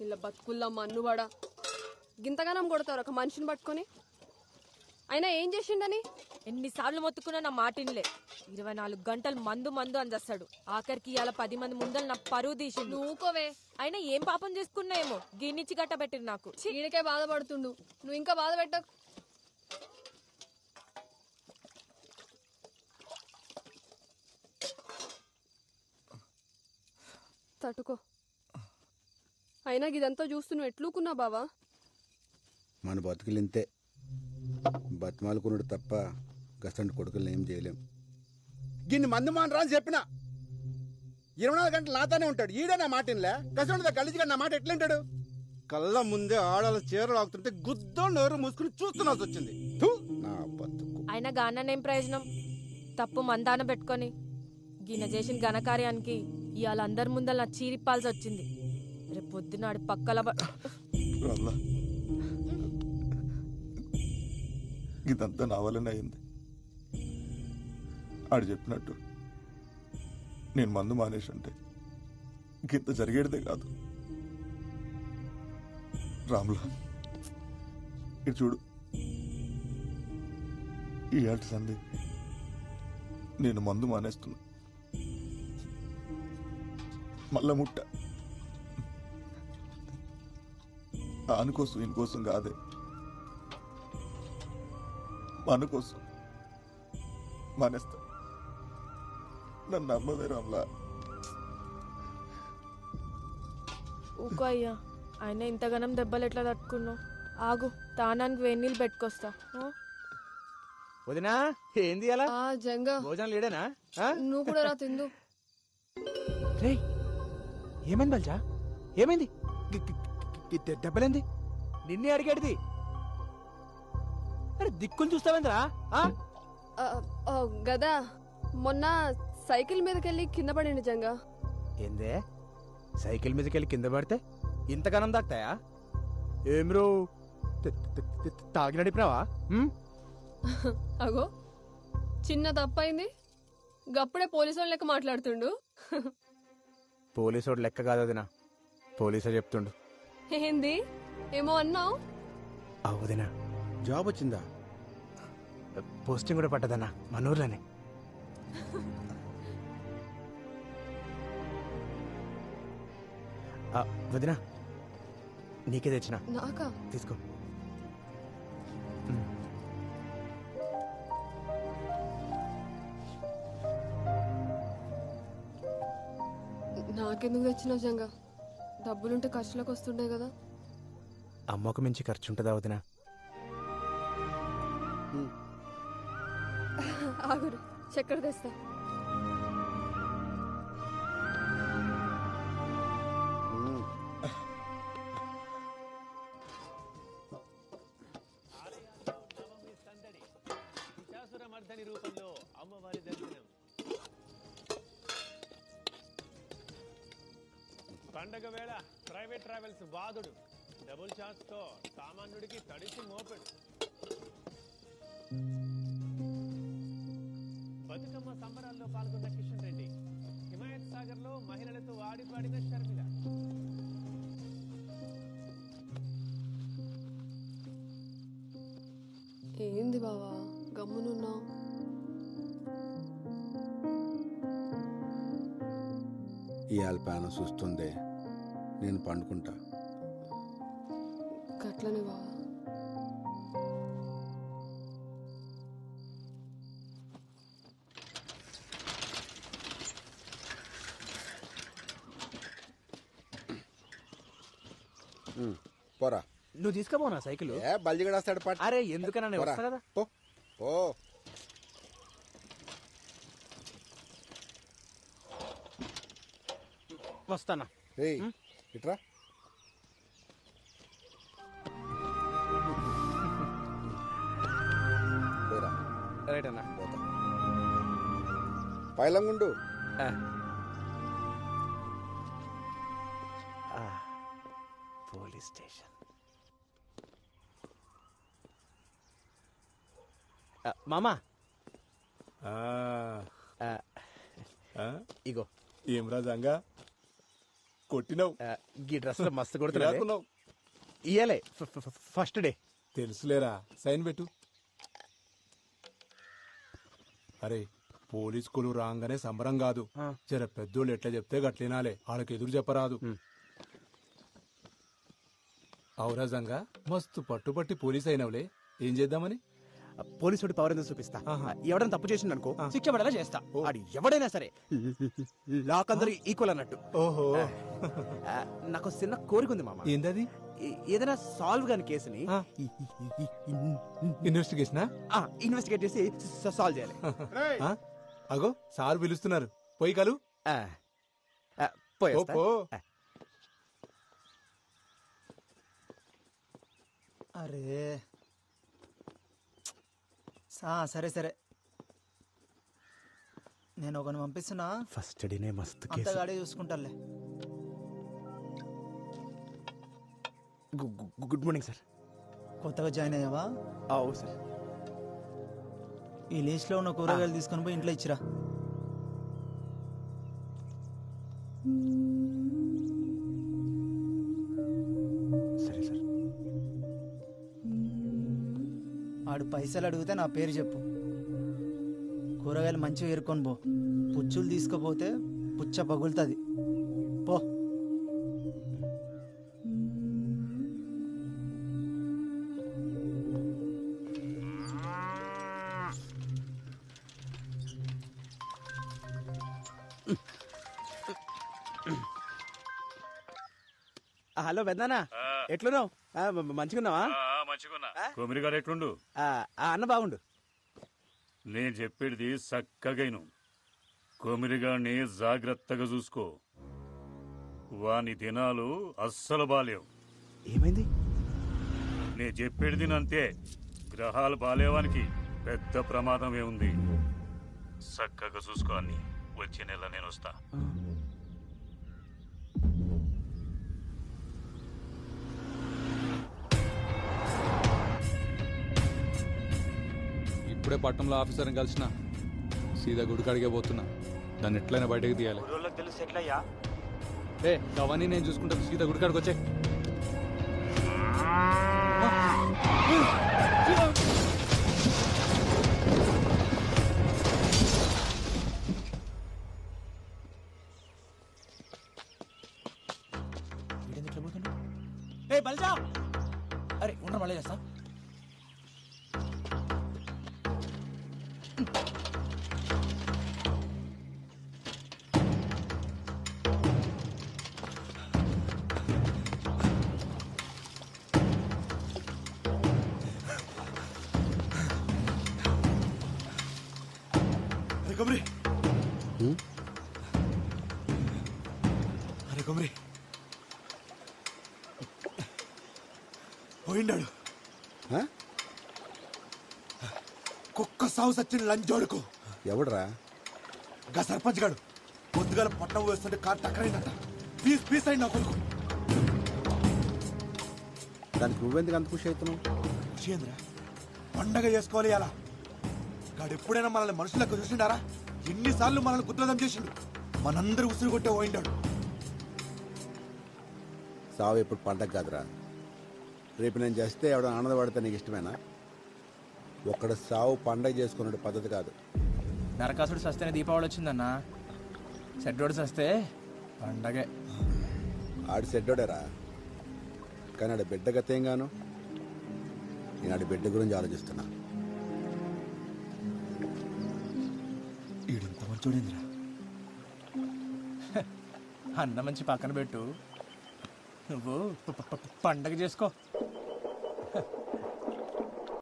ఇలా బతుకుల్లా మన్నువాడా గింతగానం కొడతారు ఒక మనిషిని పట్టుకొని. అయినా ఏం చేసిండని ఎన్నిసార్లు మొత్తుకున్నా నా మాటిన్లే. 24 గంటలు మందు మందు అందేస్తాడు. ఆఖరికి ఇవాళ 10 మంది ముందలు నా పరువు తీసిండు. నువ్వుకోవే. అయినా ఏం పాపం చేసుకున్నాయేమో గిన్నిచ్చి గట్టబెట్టిరు నాకు. ఈడకే బాధపడుతుండు, నువ్వు ఇంకా బాధ పెట్టకు. తట్టుకో. అయినా ఇదంతా చూస్తూ నువ్వు ఎట్లుకున్నా బావా? మన బతుకులింతే, బతిమాలుకున్నాడు తప్ప గసంటి కొడుకులను ఏం చేయలేం. గిన్ని మంది మానరా అని చెప్పిన 24 గంటలు నాతోనే ఉంటాడు. ఈడే నా మాట ఇన్లే. గసంటితో గలీజ్గా నా మాట ఎట్లుంటాడు? కళ్ళ ముందే ఆడాల చీరలు ఆగుతుంటే గుద్దో నోరు మూసుకుని చూస్తున్నాల్సి వచ్చింది. నా బతుకు. అయినా గాననేం ప్రయోజనం? తప్పు మందాన పెట్టుకొని గిన్నె చేసిన ఘనకార్యానికి ఇవాళ అందరి ముందర నా చీరిప్పాల్సి వచ్చింది. రేపు పొద్దునాడు పక్కల ఇదంతా నా వల్లనే అయింది. ఆడు చెప్పినట్టు నేను మందు మానేసి ఉంటే ఇంత జరిగేదే కాదు. రాములా, ఇటు చూడు. ఈ ఆట సంది నేను మందు మానేస్తున్నా. మళ్ళా ముట్ట ఆనుకోసం ఇంకోసం కాదే, మన కోసం మానేస్తా. నన్ను నమ్మదే రామ్లా. ఊకో అయ్యా. ఆయన ఇంతగానం దెబ్బలు ఎట్లా తట్టుకున్నావు? ఆగు, తానానికి వేడి నీళ్ళు పెట్టుకొస్తా. వదినా ఏంది అలా జంగా భోజనం లేడేనా? నువ్వు కూడా రా తిందు. రే ఏమైంది బల్జా? ఏమైంది? దెబ్బలేంది? నిన్నే అడిగేటిది. అరే దిక్కులు చూస్తావేంద్రా? గదా మొన్న సైకిల్ మీదకెళ్ళి కింద పడింది జంగా. ఏందే సైకిల్ మీదకెళ్ళి కింద పడితే ఇంతగానం దాక్తాయా? ఏం రో తాగి నడిపినావా? అగో చిన్న తప్పైంది, గప్పుడే పోలీసు వాళ్ళ లెక్క మాట్లాడుతుండు. పోలీసోడు లెక్క కాదు వదినా, పోలీసే చెప్తుండు. ఏంది ఏమో అన్నావు? వదినా జాబ్ వచ్చిందా? పోస్టింగ్ కూడా పడ్డదన్నా మన ఊర్లోనే. వదినా నీకే తెచ్చిన. నాకా? తీసుకో. నాకెందుకు తెచ్చినావు జంగా? డబ్బులుంటే ఖర్చులకు వస్తుండే కదా. అమ్మకు మించి ఖర్చు ఉంటుందా వదినా? ఆగురు, చక్కెర తెస్తా. మర్దని రూపంలో అమ్మవారి దర్శనం. పండగ వేళ ప్రైవేట్ ట్రావెల్స్ బాధుడు. డబుల్ ఛాన్స్ తో సామాన్యుడికి తడిసి మోపెడు. బతుకమ్మ సంబరాల్లో పాల్గొన్న కిషన్ రెడ్డి. హిమాయత్ సాగర్ లో మహిళలతో ఆడిపాడిన షర్మిల. ఏంది బావా గమ్మునున్నావు? ఇవాళ పానం చూస్తుందే, నేను పండుకుంటా. గట్లనే బావా. పోరా. నువ్వు తీసుకుపోనా సైకిల్? బల్జిగడేస్తాడు పాట. అరే ఎందుకన్నా వస్తా కదా. పో. వస్తానా? ఇట్రా. రైట్ అన్నా. పైలంగుండు. Police station. మామా ఇగో. ఏం రాజంగా కొట్టినావు ఈ డ్రెస్ లో మస్తు కొడుతున్నా రాకున్నావు. ఇయ్యలే ఫస్ట్ డే. తెలుసులేరా, సైన్ పెట్టు. అరే పోలీస్ స్కూలు రాగానే సంబరం కాదు, జర పెద్దోళ్ళు ఎట్లా చెప్తే గట్లినాలే, వాళ్ళకి ఎదురు చెప్పరాదు. ఔరాజంగా మస్తు పట్టుబట్టి పోలీస్ అయినవులే, ఏం చేద్దామని? పోలీసుడి పవర్ ఎందుకు చూపిస్తా. ఎవడైనా తప్పు చేసిండు అనుకో శిక్ష పడేలా చేస్తా. అది ఎవడైనా సరే లాక్ అందరూ ఈక్వల్ అన్నట్టు. ఓహో, నాకు చిన్న కోరిక ఉంది మామ. ఏందది? ఏదైనా సాల్వ్ కాని కేసుని ఇన్వెస్టిగేషనా? ఇన్వెస్టిగేట్ చేసి సాల్వ్ చేయాలి. అగో సార్ పిలుస్తున్నారు, పోయి కలు. పోయేస్తా. ఓ. అరే సరే సరే, నేను ఒకరిని పంపిస్తున్నా, ఫస్ట్ డేనే మస్తు అంత కేసు. గాడే చూసుకుంటాలే. Good morning sir. కొత్తగా జాయిన్ అయ్యావా? అవు సార్. ఈ లిస్ట్ లో ఉన్న కూరగాయలు తీసుకొని పోయి ఇంట్లో ఇచ్చిరా. సరే సార్. ఆడు పైసలు అడిగితే నా పేరు చెప్పు. కూరగాయలు మంచిగా ఏరుకొని పో, పుచ్చులు తీసుకుపోతే పుచ్చ పగులుతుంది. పో. హలో పెద్దనా, ఎట్లున్నావు? మంచిగున్నావా? మంచిగున్నా. కొమిరిగాడు ఎట్లుండు? అన్న బాగుండు. నేను చెప్పేది చక్కగైను. కొమిరిగాడిని జాగ్రత్తగా చూసుకో. వాని దినాలు అస్సలు బాలేవు. ఏమైంది? నేను చెప్పేది అంతే. గ్రహాలు బాలేవానికి పెద్ద ప్రమాదమే ఉంది. చక్కగా చూసుకో అన్ని. వచ్చే నెల నేను వస్తా. ఇప్పుడే పట్టణంలో ఆఫీసర్ని కలిసిన, సీదా గుడికాడికే పోతున్నా. దాన్ని ఎట్లయినా బయటకు తీయాలి. అవన్నీ నేను చూసుకుంటా, సీదా గుడికాడికి వచ్చే. బల్జా, అరే ఉండ మళ్ళీ చేస్తా. అరే కొమరి పోయిండాడు. కుక్క సాగు సచ్చిన లంచోడుకు. ఎవడరా? గా సర్పంచ్ గాడు పొద్దుగాల పట్నం వేస్తుంటే కారు టక్కరైందట. పీస్ పీస్ అయింది నా కొడుకు. దానికి నువ్వెందుకు అంత ఖుషి అవుతున్నావు? ఖుషి పండగ చేసుకోవాలి అలా. గాడు ఎప్పుడైనా మనల్ని మనుషులకు చూసిండారా? ఎన్నిసార్లు మనల్ని గుద్రదం చేసిండు. మనందరూ ఉసురు కొట్టే పోయిండాడు. సావు ఎప్పుడు పండగ కాదురా. రేపు నేను చేస్తే ఎవడ ఆనందపడితే నీకు ఇష్టమేనా? ఒక్కడ సావు పండగ చేసుకునే పద్ధతి కాదు. నరకాసుడు సస్తేనే దీపావళి వచ్చిందన్నా. సెడ్డోడు సస్తే పండగే. ఆడి సెడ్డోడేరా, కానీ ఆడి బిడ్డ గతేం గాను. నేను ఆడి బిడ్డ గురించి ఆలోచిస్తున్నా. ఈడింత మంచోడేంద్రా. అన్న మంచి పక్కన పెట్టు, నువ్వు పండగ చేసుకో.